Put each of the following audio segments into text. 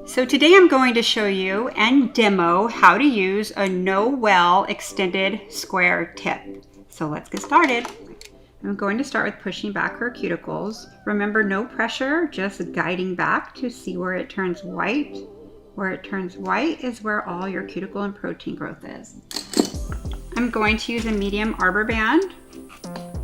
So today I'm going to show you and demo how to use a no-well extended square tip. So let's get started. I'm going to start with pushing back her cuticles. Remember, no pressure, just guiding back to see where it turns white. Where it turns white is where all your cuticle and protein growth is. I'm going to use a medium arbor band.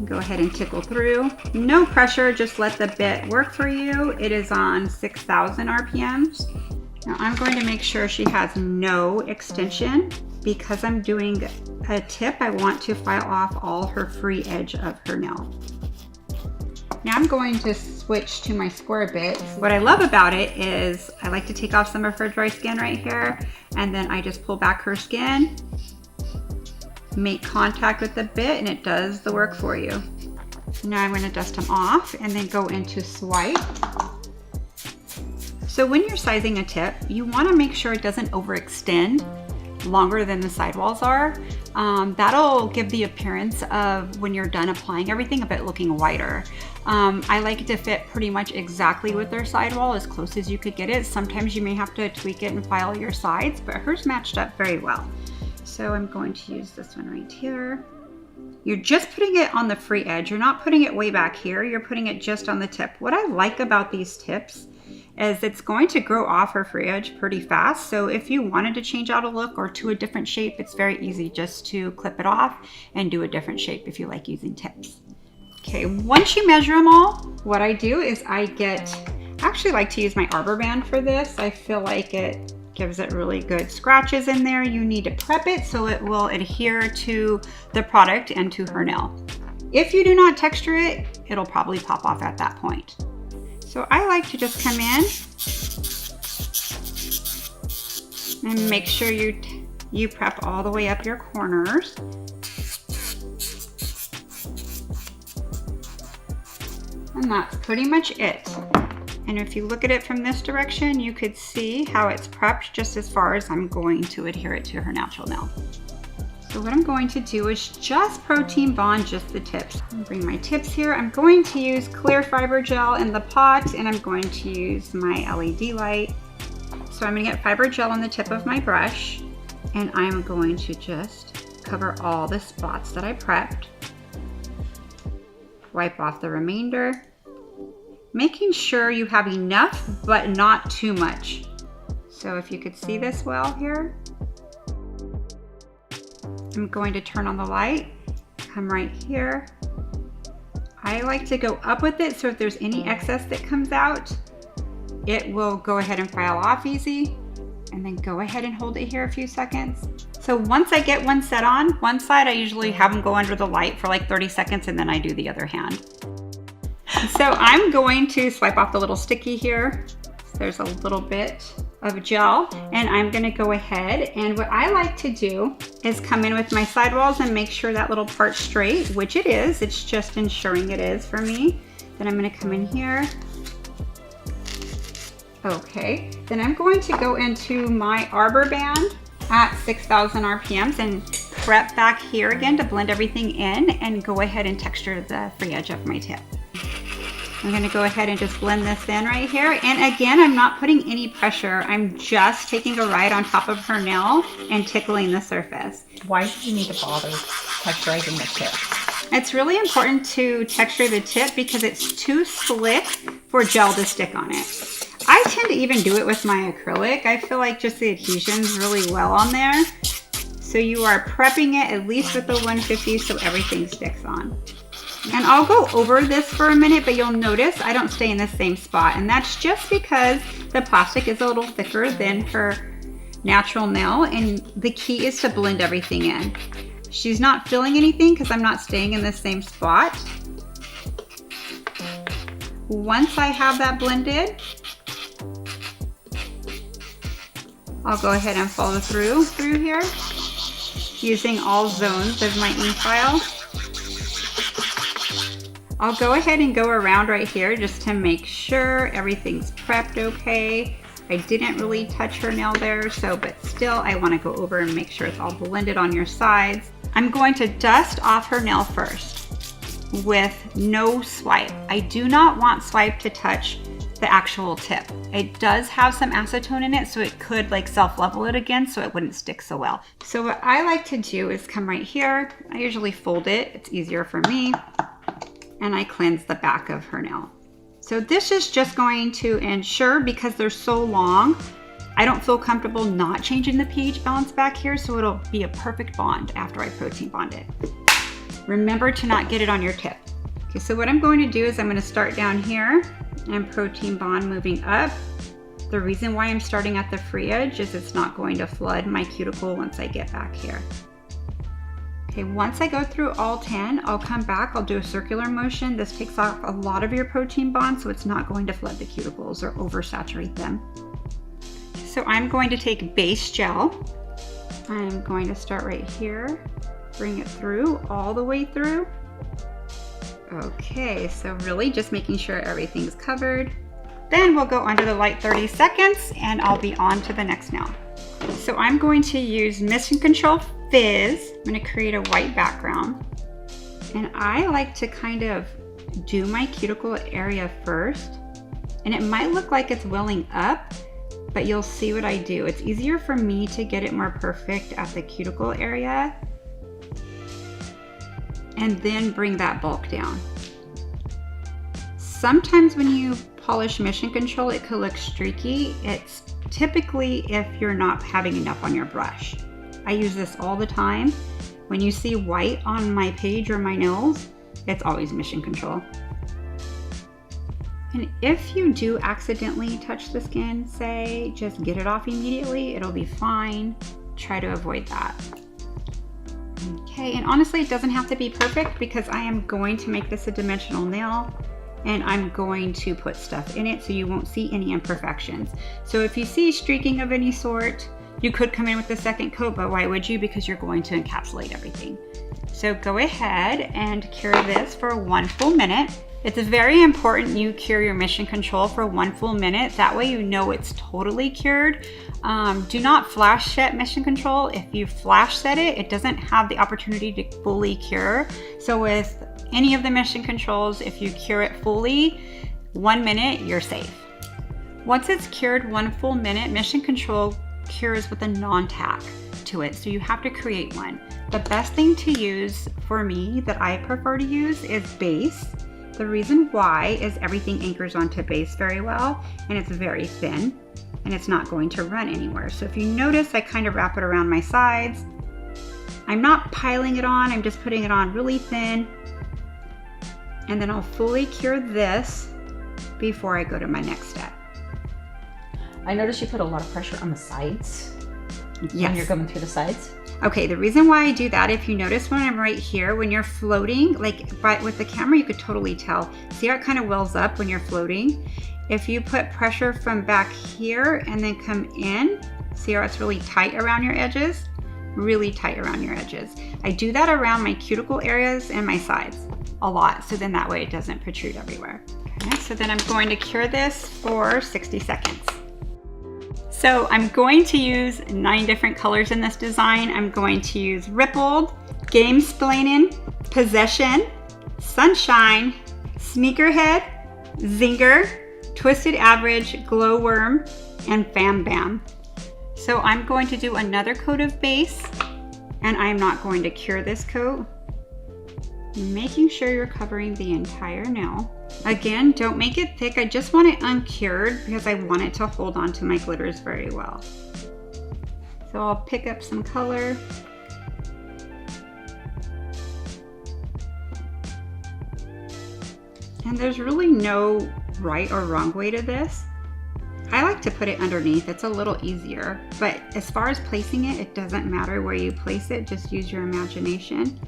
Go ahead and tickle through. No pressure, just let the bit work for you. It is on 6,000 RPMs. Now I'm going to make sure she has no extension. Because I'm doing a tip, I want to file off all her free edge of her nail. Now I'm going to switch to my square bit. What I love about it is I like to take off some of her dry skin right here, and then I just pull back her skin, make contact with the bit, and it does the work for you. Now I'm going to dust them off and then go into swipe. So when you're sizing a tip, you want to make sure it doesn't overextend longer than the sidewalls are. That'll give the appearance of, when you're done applying everything, of it looking wider. I like it to fit pretty much exactly with their sidewall, as close as you could get it. Sometimes you may have to tweak it and file your sides, but hers matched up very well. So I'm going to use this one right here. You're just putting it on the free edge. You're not putting it way back here. You're putting it just on the tip. What I like about these tips is it's going to grow off her free edge pretty fast. So if you wanted to change out a look or to a different shape, it's very easy just to clip it off and do a different shape if you like using tips. Okay, once you measure them all, what I do is I actually like to use my arbor band for this. I feel like it gives it really good scratches in there. You need to prep it so it will adhere to the product and to her nail. If you do not texture it, it'll probably pop off at that point. So I like to just come in and make sure you prep all the way up your corners. And that's pretty much it. And if you look at it from this direction, you could see how it's prepped just as far as I'm going to adhere it to her natural nail. So what I'm going to do is just protein bond just the tips. I'm bring my tips here. I'm going to use clear fiber gel in the pot, and I'm going to use my LED light. So I'm going to get fiber gel on the tip of my brush, and I'm going to just cover all the spots that I prepped. Wipe off the remainder, making sure you have enough but not too much. So if you could see this well here, I'm going to turn on the light, come right here. I like to go up with it, so if there's any excess that comes out, it will go ahead and file off easy, and then go ahead and hold it here a few seconds. So once I get one set on one side, I usually have them go under the light for like 30 seconds, and then I do the other hand. So I'm going to swipe off the little sticky here. There's a little bit of gel, and I'm going to go ahead, and what I like to do is come in with my sidewalls and make sure that little part's straight, which it is. It's just ensuring it is for me. Then I'm going to come in here. Okay, then I'm going to go into my arbor band at 6,000 RPMs and prep back here again to blend everything in and go ahead and texture the free edge of my tip. I'm going to go ahead and just blend this in right here. And again, I'm not putting any pressure. I'm just taking a ride on top of her nail and tickling the surface. Why do you need to bother texturizing the tip? It's really important to texture the tip because it's too slick for gel to stick on it. I tend to even do it with my acrylic. I feel like just the adhesion's really well on there. So you are prepping it at least with the 150 so everything sticks on. And I'll go over this for a minute, but you'll notice I don't stay in the same spot. And that's just because the plastic is a little thicker than her natural nail. And the key is to blend everything in. She's not feeling anything because I'm not staying in the same spot. Once I have that blended, I'll go ahead and follow through here using all zones of my ink file. I'll go ahead and go around right here just to make sure everything's prepped okay. I didn't really touch her nail there, but still I want to go over and make sure it's all blended on your sides. I'm going to dust off her nail first with no swipe. I do not want swipe to touch the actual tip. It does have some acetone in it, so it could like self-level it again so it wouldn't stick so well. So what I like to do is come right here. I usually fold it, it's easier for me. And I cleanse the back of her nail. So this is just going to ensure, because they're so long, I don't feel comfortable not changing the pH balance back here, so it'll be a perfect bond after I protein bond it. Remember to not get it on your tip. Okay, so what I'm going to do is I'm going to start down here and protein bond moving up. The reason why I'm starting at the free edge is it's not going to flood my cuticle once I get back here. Okay, once I go through all 10, I'll come back, I'll do a circular motion. This takes off a lot of your protein bond, so it's not going to flood the cuticles or oversaturate them. So I'm going to take base gel. I'm going to start right here, bring it through, all the way through. Okay, so really just making sure everything's covered. Then we'll go under the light 30 seconds and I'll be on to the next nail. So I'm going to use Mission Control Fizz. I'm going to create a white background. And I like to kind of do my cuticle area first. And it might look like it's welling up, but you'll see what I do. It's easier for me to get it more perfect at the cuticle area and then bring that bulk down. Sometimes when you polish Mission Control, it could look streaky. It's typically if you're not having enough on your brush. I use this all the time. When you see white on my page or my nails, it's always Mission Control. And if you do accidentally touch the skin, say, just get it off immediately, it'll be fine. Try to avoid that. Okay, and honestly, it doesn't have to be perfect because I am going to make this a dimensional nail and I'm going to put stuff in it so you won't see any imperfections. So if you see streaking of any sort, you could come in with the second coat, but why would you? Because you're going to encapsulate everything. So go ahead and cure this for 1 full minute. It's very important you cure your Mission Control for 1 full minute. That way you know it's totally cured. Do not flash set Mission Control. If you flash set it, it doesn't have the opportunity to fully cure. So with any of the Mission Controls, if you cure it fully, 1 minute, you're safe. Once it's cured 1 full minute, Mission Control cures with a non-tack to it. So you have to create one. The best thing to use for me that I prefer to use is base. The reason why is everything anchors onto base very well and it's very thin and it's not going to run anywhere. So if you notice, I kind of wrap it around my sides. I'm not piling it on, I'm just putting it on really thin. And then I'll fully cure this before I go to my next step. I noticed you put a lot of pressure on the sides. Yes. When you're going through the sides. Okay, the reason why I do that, if you notice when I'm right here, when you're floating, but with the camera you could totally tell. See how it kind of wells up when you're floating? If you put pressure from back here and then come in, see how it's really tight around your edges? Really tight around your edges. I do that around my cuticle areas and my sides a lot, so then that way it doesn't protrude everywhere. Okay, so then I'm going to cure this for 60 seconds. So I'm going to use 9 different colors in this design. I'm going to use Rippled, Gamesplainin', Possession, Sunshine, Sneakerhead, Zinger, Twisted Average, Glowworm, and Bam Bam. So I'm going to do another coat of base, and I'm not going to cure this coat. Making sure you're covering the entire nail. Again, don't make it thick. I just want it uncured because I want it to hold on to my glitters very well. So I'll pick up some color. And there's really no right or wrong way to this. I like to put it underneath, it's a little easier. But as far as placing it, it doesn't matter where you place it, just use your imagination.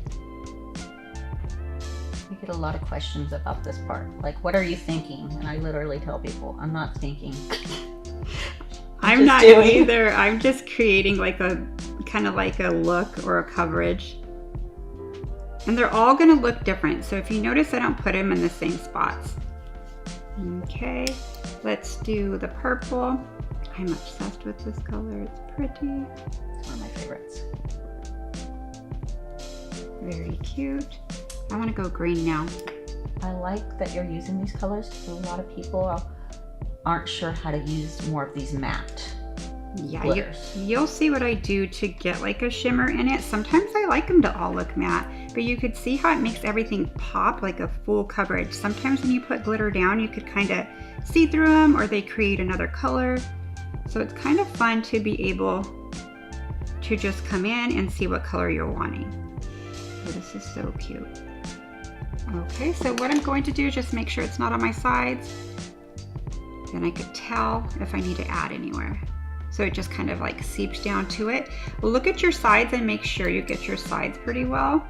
I get a lot of questions about this part. Like, what are you thinking? And I literally tell people, I'm not thinking. I'm not either. I'm just creating like a kind of like a look or a coverage. And they're all gonna look different. So if you notice, I don't put them in the same spots. Okay, let's do the purple. I'm obsessed with this color, it's pretty. It's one of my favorites. Very cute. I want to go green now. I like that you're using these colors because a lot of people aren't sure how to use more of these matte glitters. You'll see what I do to get like a shimmer in it. Sometimes I like them to all look matte, but you could see how it makes everything pop like a full coverage. Sometimes when you put glitter down, you could kind of see through them, or they create another color. So it's kind of fun to be able to just come in and see what color you're wanting. Oh, this is so cute. Okay, so what I'm going to do is just make sure it's not on my sides. Then I could tell if I need to add anywhere. So it just kind of like seeps down to it. Look at your sides and make sure you get your sides pretty well.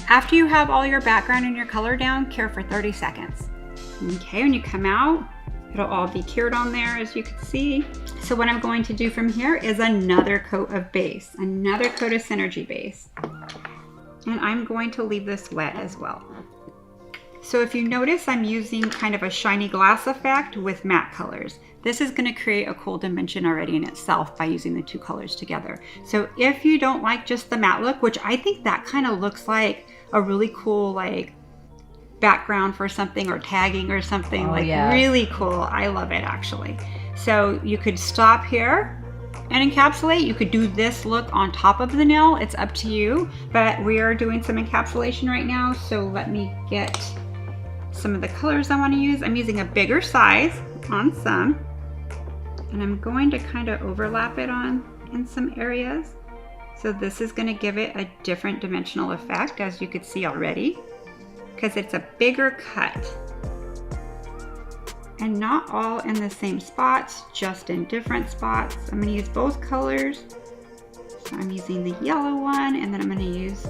After you have all your background and your color down, cure for 30 seconds. Okay, when you come out, it'll all be cured on there, as you can see. So what I'm going to do from here is another coat of base, another coat of Synergy base. And I'm going to leave this wet as well. So if you notice, I'm using kind of a shiny glass effect with matte colors. This is going to create a cool dimension already in itself by using the two colors together. So if you don't like just the matte look, which I think that kind of looks like a really cool like background for something, or tagging or something, really cool. I love it actually. So you could stop here and encapsulate. You could do this look on top of the nail. It's up to you, but we are doing some encapsulation right now. So let me get some of the colors I want to use. I'm using a bigger size on some, and I'm going to kind of overlap it on in some areas. So this is going to give it a different dimensional effect, as you could see already, because it's a bigger cut. And not all in the same spots, just in different spots. I'm going to use both colors. So I'm using the yellow one, and then I'm going to use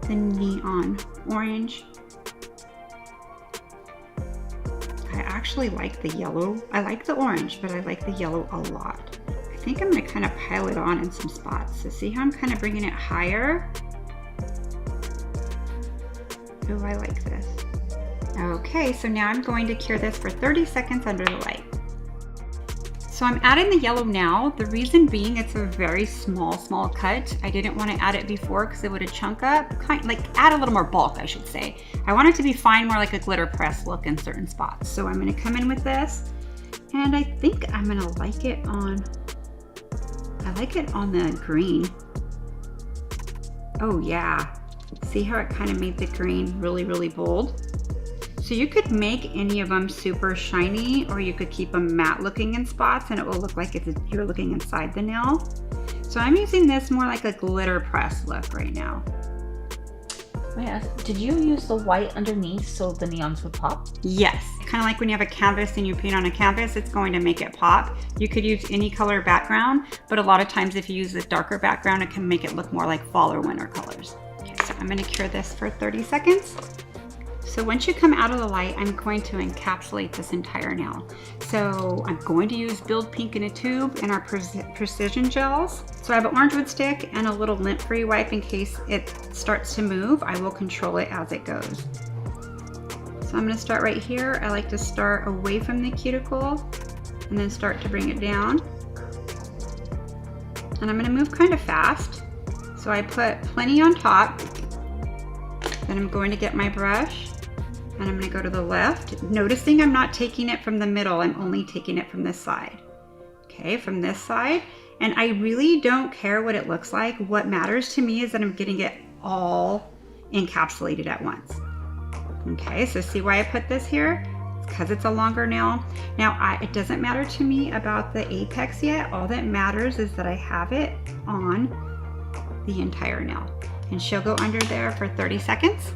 the neon orange. I actually like the yellow. I like the orange, but I like the yellow a lot. I think I'm going to kind of pile it on in some spots. So see how I'm kind of bringing it higher? Oh, I like this. Okay, so now I'm going to cure this for 30 seconds under the light. So I'm adding the yellow now. The reason being, it's a very small cut. I didn't want to add it before because it would have chunk up, add a little more bulk, I should say. I want it to be fine, more like a glitter press look in certain spots. So I'm going to come in with this, and I think I'm going to like it on, the green. Oh yeah, see how it kind of made the green really bold? So you could make any of them super shiny, or you could keep them matte looking in spots and it will look like you're looking inside the nail. So I'm using this more like a glitter press look right now. Yeah. Did you use the white underneath so the neons would pop? Yes. Kind of like when you have a canvas and you paint on a canvas, it's going to make it pop. You could use any color background, but a lot of times if you use a darker background, it can make it look more like fall or winter colors. Okay, so I'm going to cure this for 30 seconds. So once you come out of the light, I'm going to encapsulate this entire nail. So I'm going to use Build Pink in a tube and our precision gels. So I have an orange wood stick and a little lint-free wipe in case it starts to move. I will control it as it goes. So I'm going to start right here. I like to start away from the cuticle and then start to bring it down. And I'm going to move kind of fast. So I put plenty on top. Then I'm going to get my brush. And I'm going to go to the left, noticing I'm not taking it from the middle, I'm only taking it from this side. Okay, from this side. And I really don't care what it looks like. What matters to me is that I'm getting it all encapsulated at once. Okay, so see why I put this here? It's because it's a longer nail. Now, it doesn't matter to me about the apex yet. All that matters is that I have it on the entire nail. And she'll go under there for 30 seconds.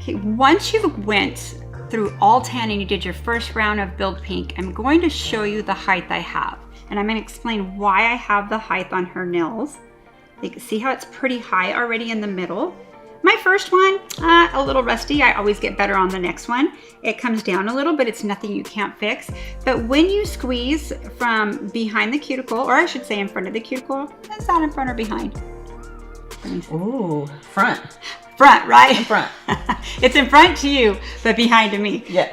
Okay, once you went through all 10 and you did your first round of Build Pink, I'm going to show you the height I have. And I'm going to explain why I have the height on her nails. You can see how it's pretty high already in the middle. My first one, a little rusty. I always get better on the next one. It comes down a little, but it's nothing you can't fix. But when you squeeze from behind the cuticle, or I should say in front of the cuticle, is that in front or behind? Ooh, front. Front, right? In front. It's in front to you, but behind to me. Yeah.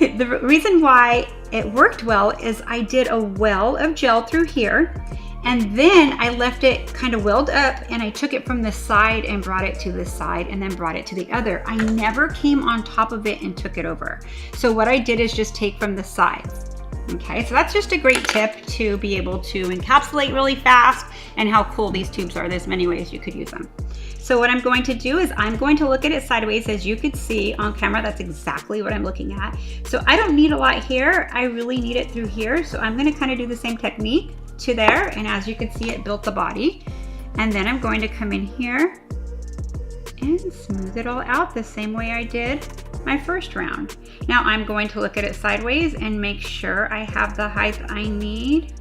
The reason why it worked well is I did a well of gel through here, and then I left it kind of welled up, and I took it from the side and brought it to this side and then brought it to the other. I never came on top of it and took it over. So what I did is just take from the sides. Okay, so that's just a great tip to be able to encapsulate really fast, and how cool these tubes are. There's many ways you could use them. So what I'm going to do is I'm going to look at it sideways. As you could see on camera, that's exactly what I'm looking at. So I don't need a lot here. I really need it through here. So I'm going to kind of do the same technique to there. And as you can see, it built the body. And then I'm going to come in here and smooth it all out the same way I did my first round. Now I'm going to look at it sideways and make sure I have the height I need.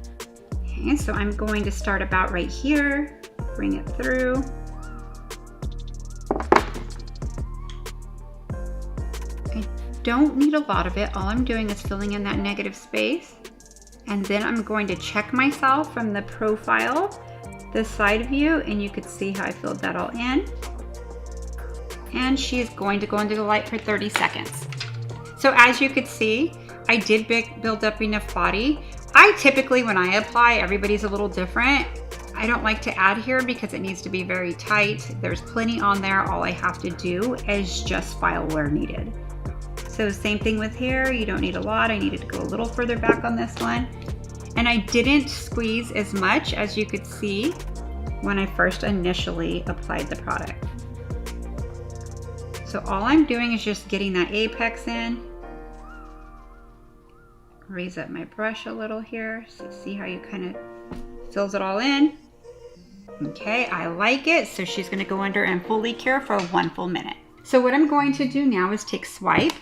Okay, so I'm going to start about right here, bring it through. I don't need a lot of it. All I'm doing is filling in that negative space. And then I'm going to check myself from the profile, the side view, and you could see how I filled that all in. And she is going to go under the light for 30 seconds. So as you could see, I did build up enough body. I typically, when I apply, everybody's a little different. I don't like to add here because it needs to be very tight. There's plenty on there. All I have to do is just file where needed. So same thing with here. You don't need a lot. I needed to go a little further back on this one. And I didn't squeeze as much as you could see when I first initially applied the product. So all I'm doing is just getting that apex in. Raise up my brush a little here. So see how you kind of fills it all in. Okay, I like it. So she's gonna go under and fully cure for 1 full minute. So what I'm going to do now is take swipe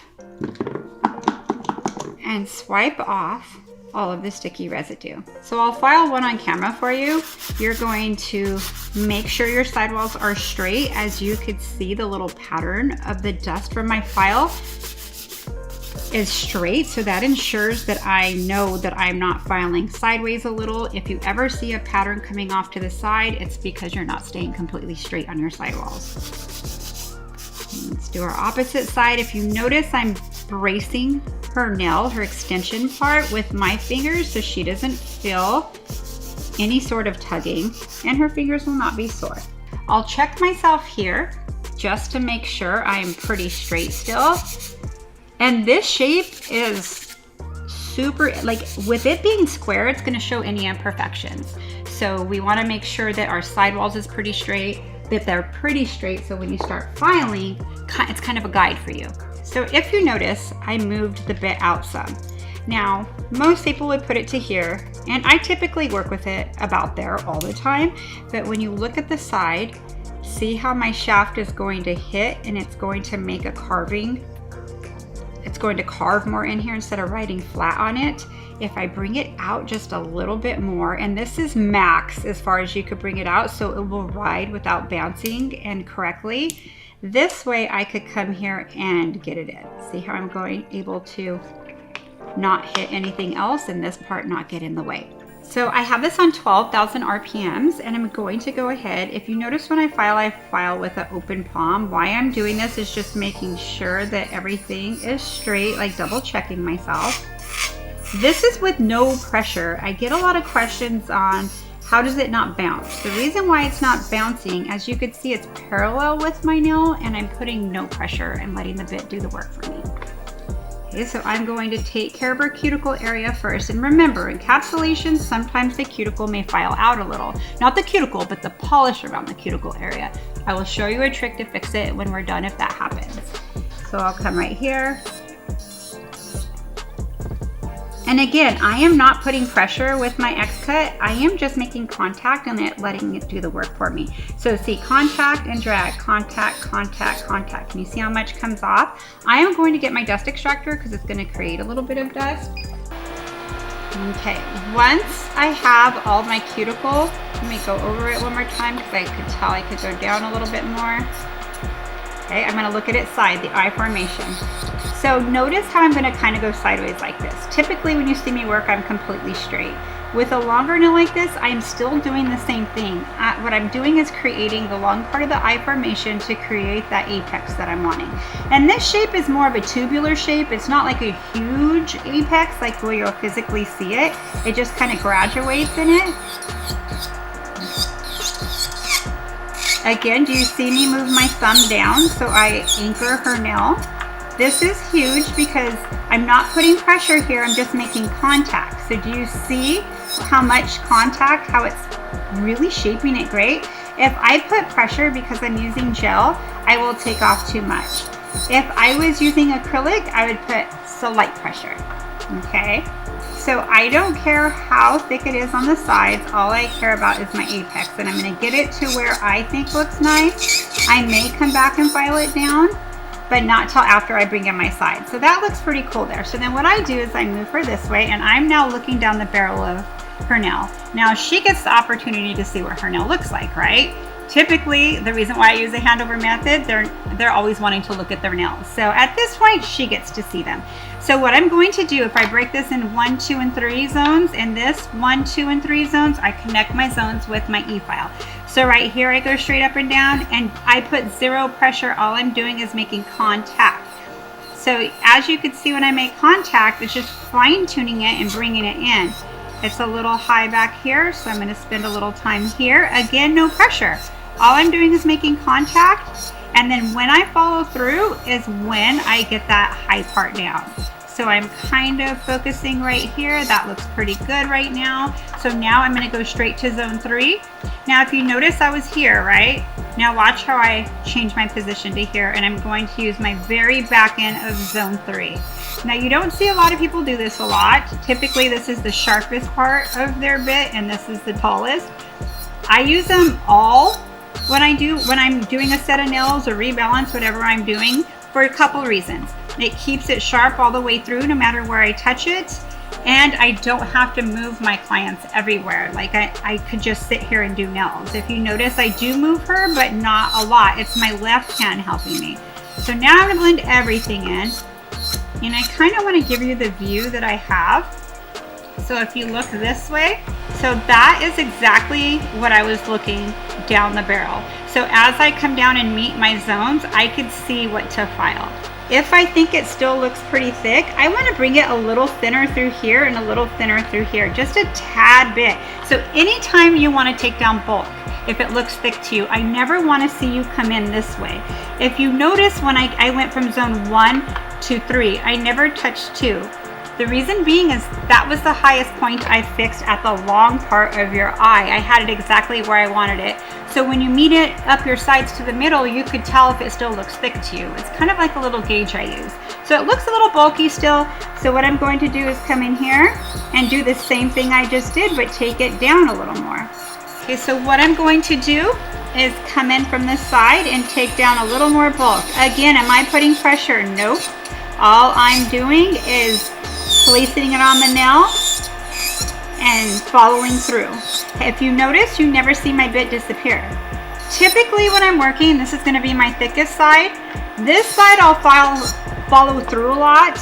and swipe off all of the sticky residue. So I'll file one on camera for you. You're going to make sure your sidewalls are straight. As you could see, the little pattern of the dust from my file is straight. So that ensures that I know that I'm not filing sideways a little. If you ever see a pattern coming off to the side, it's because you're not staying completely straight on your sidewalls. Let's do our opposite side. If you notice, I'm bracing her nail, her extension part, with my fingers so she doesn't feel any sort of tugging and her fingers will not be sore. I'll check myself here just to make sure I am pretty straight still. And this shape is super, like with it being square, it's gonna show any imperfections. So we wanna make sure that our sidewalls is pretty straight, that they're pretty straight, so when you start filing, it's kind of a guide for you. So if you notice, I moved the bit out some. Now, most people would put it to here, and I typically work with it about there all the time, but when you look at the side, see how my shaft is going to hit and it's going to make a carving. It's going to carve more in here instead of riding flat on it. If I bring it out just a little bit more, and this is max as far as you could bring it out, so it will ride without bouncing and correctly. This way I could come here and get it in. See how I'm able to not hit anything else and this part not get in the way. So I have this on 12,000 RPMs and I'm going to go ahead. If you notice when I file with an open palm. Why I'm doing this is just making sure that everything is straight, like double checking myself. This is with no pressure. I get a lot of questions on how does it not bounce? The reason why it's not bouncing, as you could see, it's parallel with my nail and I'm putting no pressure and letting the bit do the work for me. Okay, so I'm going to take care of our cuticle area first. And remember, encapsulation, sometimes the cuticle may file out a little. Not the cuticle, but the polish around the cuticle area. I will show you a trick to fix it when we're done if that happens. So I'll come right here. And again, I am not putting pressure with my X-cut. I am just making contact and letting it do the work for me. So see, contact and drag, contact, contact, contact. Can you see how much comes off? I am going to get my dust extractor because it's going to create a little bit of dust. Okay, once I have all my cuticle, let me go over it one more time because I could tell I could go down a little bit more. Okay, I'm gonna look at its side, the eye formation. So notice how I'm gonna kind of go sideways like this. Typically when you see me work, I'm completely straight. With a longer nail like this, I'm still doing the same thing. What I'm doing is creating the long part of the eye formation to create that apex that I'm wanting. And this shape is more of a tubular shape. It's not like a huge apex like where you'll physically see it. It just kind of graduates in it. Again, do you see me move my thumb down so I anchor her nail? This is huge because I'm not putting pressure here, I'm just making contact. So do you see how much contact, how it's really shaping it great? If I put pressure because I'm using gel, I will take off too much. If I was using acrylic, I would put slight pressure, okay? So I don't care how thick it is on the sides, all I care about is my apex, and I'm gonna get it to where I think looks nice. I may come back and file it down, but not till after I bring in my side. So that looks pretty cool there. So then what I do is I move her this way, and I'm now looking down the barrel of her nail. Now she gets the opportunity to see what her nail looks like, right? Typically, the reason why I use the handover method, they're always wanting to look at their nails. So at this point, she gets to see them. So what I'm going to do, if I break this in 1, 2, and 3 zones, in this 1, 2, and 3 zones, I connect my zones with my E-file. So right here, I go straight up and down, and I put 0 pressure. All I'm doing is making contact. So as you can see, when I make contact, it's just fine tuning it and bringing it in. It's a little high back here, so I'm going to spend a little time here. Again, no pressure. All I'm doing is making contact, and then when I follow through is when I get that high part down. So I'm kind of focusing right here. That looks pretty good right now. So now I'm going to go straight to zone 3. Now if you notice, I was here, right? Now watch how I change my position to here, and I'm going to use my very back end of zone 3. Now you don't see a lot of people do this a lot. Typically this is the sharpest part of their bit, and this is the tallest. I use them all when I'm doing a set of nails or rebalance, whatever I'm doing, for a couple reasons. It keeps it sharp all the way through no matter where I touch it, and I don't have to move my clients everywhere. Like I could just sit here and do nails. If you notice, I do move her, but not a lot. It's my left hand helping me. So now I'm gonna blend everything in, and I kind of want to give you the view that I have. So if you look this way, so that is exactly what I was looking down the barrel. So as I come down and meet my zones, I could see what to file. If I think it still looks pretty thick, I want to bring it a little thinner through here and a little thinner through here, just a tad bit. So anytime you want to take down bulk, if it looks thick to you, I never want to see you come in this way. If you notice, when I went from zone 1 to 3, I never touched 2. The reason being is that was the highest point I fixed at the long part of your eye. I had it exactly where I wanted it. So when you meet it up your sides to the middle, you could tell if it still looks thick to you. It's kind of like a little gauge I use. So it looks a little bulky still. So what I'm going to do is come in here and do the same thing I just did, but take it down a little more. Okay, so what I'm going to do is come in from this side and take down a little more bulk. Again, am I putting pressure? Nope. All I'm doing is placing it on the nail and following through. If you notice, you never see my bit disappear. Typically when I'm working, this is going to be my thickest side. This side I'll follow through a lot.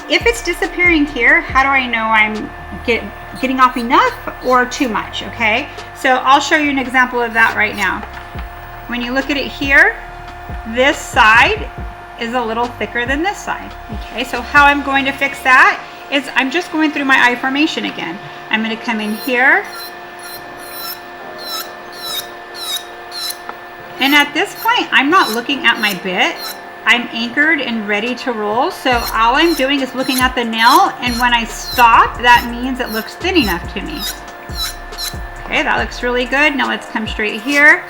If it's disappearing here, how do I know I'm getting off enough or too much? Okay, so I'll show you an example of that right now. When you look at it here, this side is a little thicker than this side. Okay, so how I'm going to fix that is I'm just going through my eye formation again. I'm going to come in here, and at this point I'm not looking at my bit. I'm anchored and ready to roll, so all I'm doing is looking at the nail, and when I stop, that means it looks thin enough to me. Okay, that looks really good. Now let's come straight here.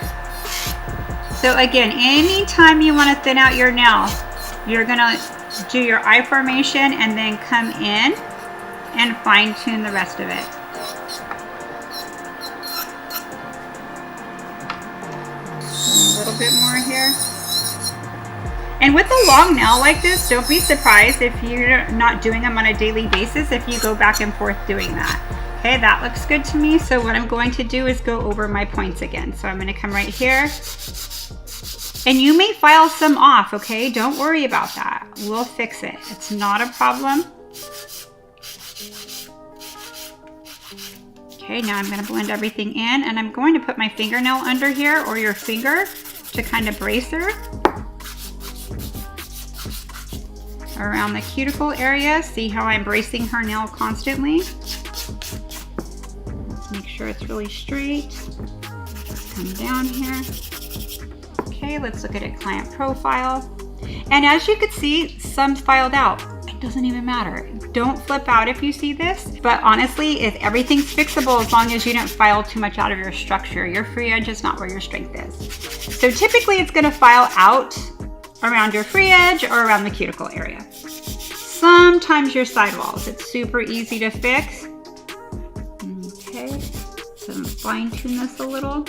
So again, anytime you want to thin out your nail, you're going to do your eye formation and then come in and fine tune the rest of it. A little bit more here. And with a long nail like this, don't be surprised if you're not doing them on a daily basis if you go back and forth doing that. Okay, that looks good to me. So what I'm going to do is go over my points again. So I'm going to come right here. And you may file some off, okay? Don't worry about that. We'll fix it. It's not a problem. Okay, now I'm going to blend everything in, and I'm going to put my fingernail under here, or your finger, to kind of brace her. Around the cuticle area. See how I'm bracing her nail constantly? Make sure it's really straight. Come down here. Okay, let's look at a client profile. And as you can see, some filed out. It doesn't even matter. Don't flip out if you see this, but honestly, if everything's fixable as long as you don't file too much out of your structure. Your free edge is not where your strength is. So typically it's gonna file out around your free edge or around the cuticle area. Sometimes your sidewalls. It's super easy to fix. Okay, so I'm fine tune this a little.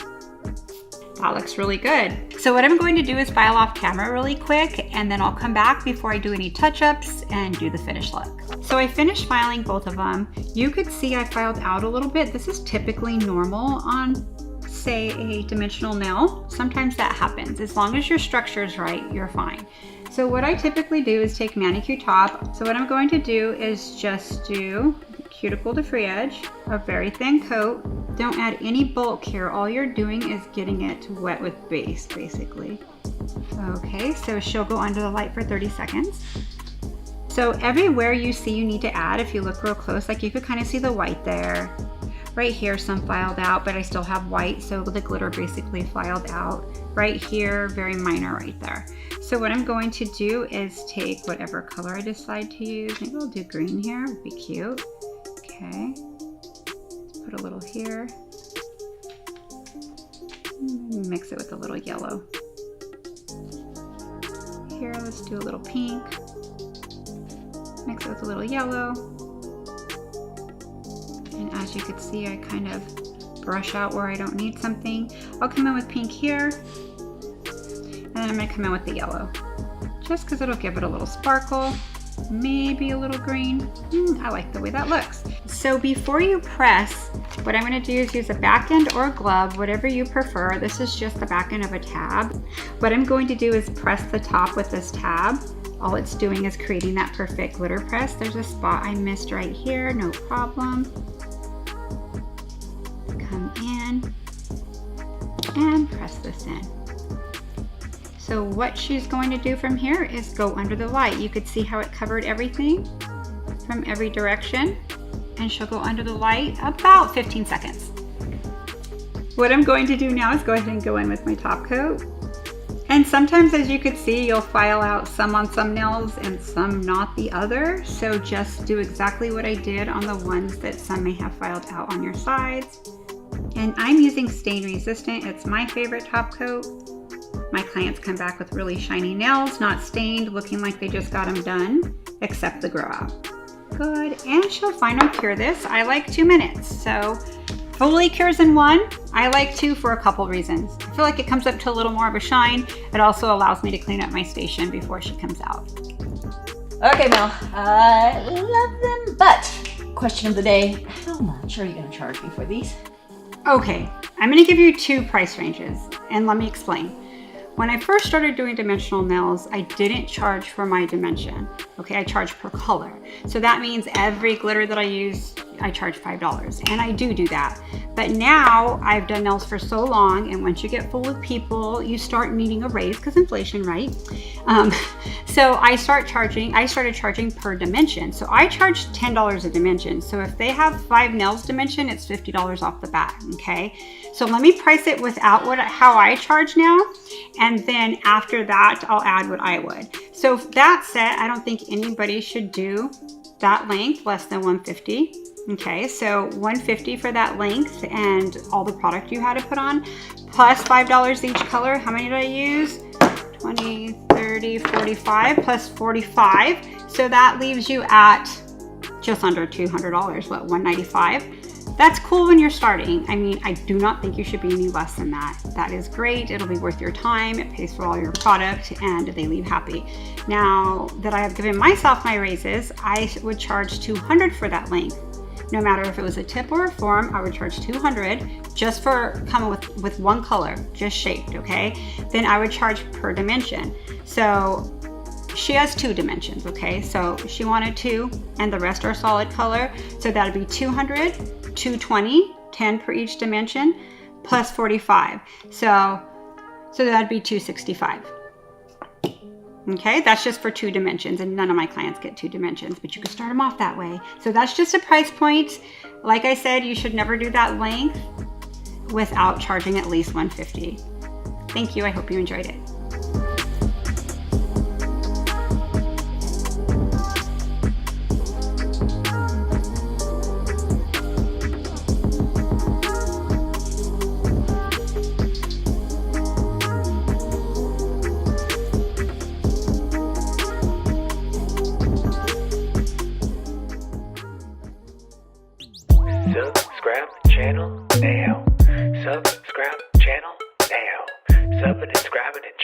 That looks really good. So what I'm going to do is file off camera really quick, and then I'll come back before I do any touch-ups and do the finished look. So I finished filing both of them. You could see I filed out a little bit. This is typically normal on, say, a dimensional nail. Sometimes that happens. As long as your structure is right, you're fine. So what I typically do is take manicure top. So what I'm going to do is just do cuticle to free edge, a very thin coat. Don't add any bulk here. All you're doing is getting it wet with base, basically. Okay, so she'll go under the light for 30 seconds. So everywhere you see you need to add, if you look real close, like you could kind of see the white there. Right here, some filed out, but I still have white, so the glitter basically filed out. Right here, very minor right there. So what I'm going to do is take whatever color I decide to use. Maybe I'll do green here, would be cute. Okay, let's put a little here. Mix it with a little yellow. Here, let's do a little pink. Mix it with a little yellow. And as you can see, I kind of brush out where I don't need something. I'll come in with pink here. And then I'm gonna come in with the yellow. Just because it'll give it a little sparkle. Maybe a little green. I like the way that looks. So before you press, what I'm going to do is use a back end or a glove, whatever you prefer. This is just the back end of a tab. What I'm going to do is press the top with this tab. All it's doing is creating that perfect glitter press. There's a spot I missed right here, no problem. Come in and press this in. So what she's going to do from here is go under the light. You could see how it covered everything from every direction, and she'll go under the light about 15 seconds. What I'm going to do now is go ahead and go in with my top coat. And sometimes, as you could see, you'll file out some on some nails and some not the other. So just do exactly what I did on the ones that some may have filed out on your sides. And I'm using stain resistant. It's my favorite top coat. My clients come back with really shiny nails, not stained, looking like they just got them done, except the grow out. Good, and she'll final cure this. I like 2 minutes, so fully cures in 1. I like 2 for a couple reasons. I feel like it comes up to a little more of a shine. It also allows me to clean up my station before she comes out. Okay, Mel, I love them, but question of the day, how much are you gonna charge me for these? Okay, I'm gonna give you 2 price ranges, and let me explain. When I first started doing dimensional nails, I didn't charge for my dimension. Okay, I charge per color. So that means every glitter that I use, I charge $5, and I do that. But now I've done nails for so long, and once you get full of people, you start needing a raise because inflation, right? So I started charging per dimension. So I charge $10 a dimension. So if they have 5 nails dimension, it's $50 off the bat, okay? So let me price it without how I charge now, and then after that, I'll add what I would. So that said, I don't think anybody should do that length less than $150. Okay, so $150 for that length and all the product you had to put on, plus $5 each color. How many did I use? 20, 30, 45, plus 45. So that leaves you at just under $200, what, $195? That's cool when you're starting. I mean, I do not think you should be any less than that. That is great. It'll be worth your time. It pays for all your product, and they leave happy. Now that I have given myself my raises, I would charge $200 for that length. No matter if it was a tip or a form, I would charge $200 just for coming with one color, just shaped, okay? Then I would charge per dimension. So she has 2 dimensions, okay? So she wanted 2, and the rest are solid color. So that'd be $200, $220, 10 per each dimension, plus 45. So that'd be $265. Okay, that's just for 2 dimensions, and none of my clients get 2 dimensions, but you can start them off that way. So that's just a price point. Like I said, you should never do that length without charging at least $150. Thank you, I hope you enjoyed it. Subscribe the channel now. Subscribe the channel now. Sub and subscribing and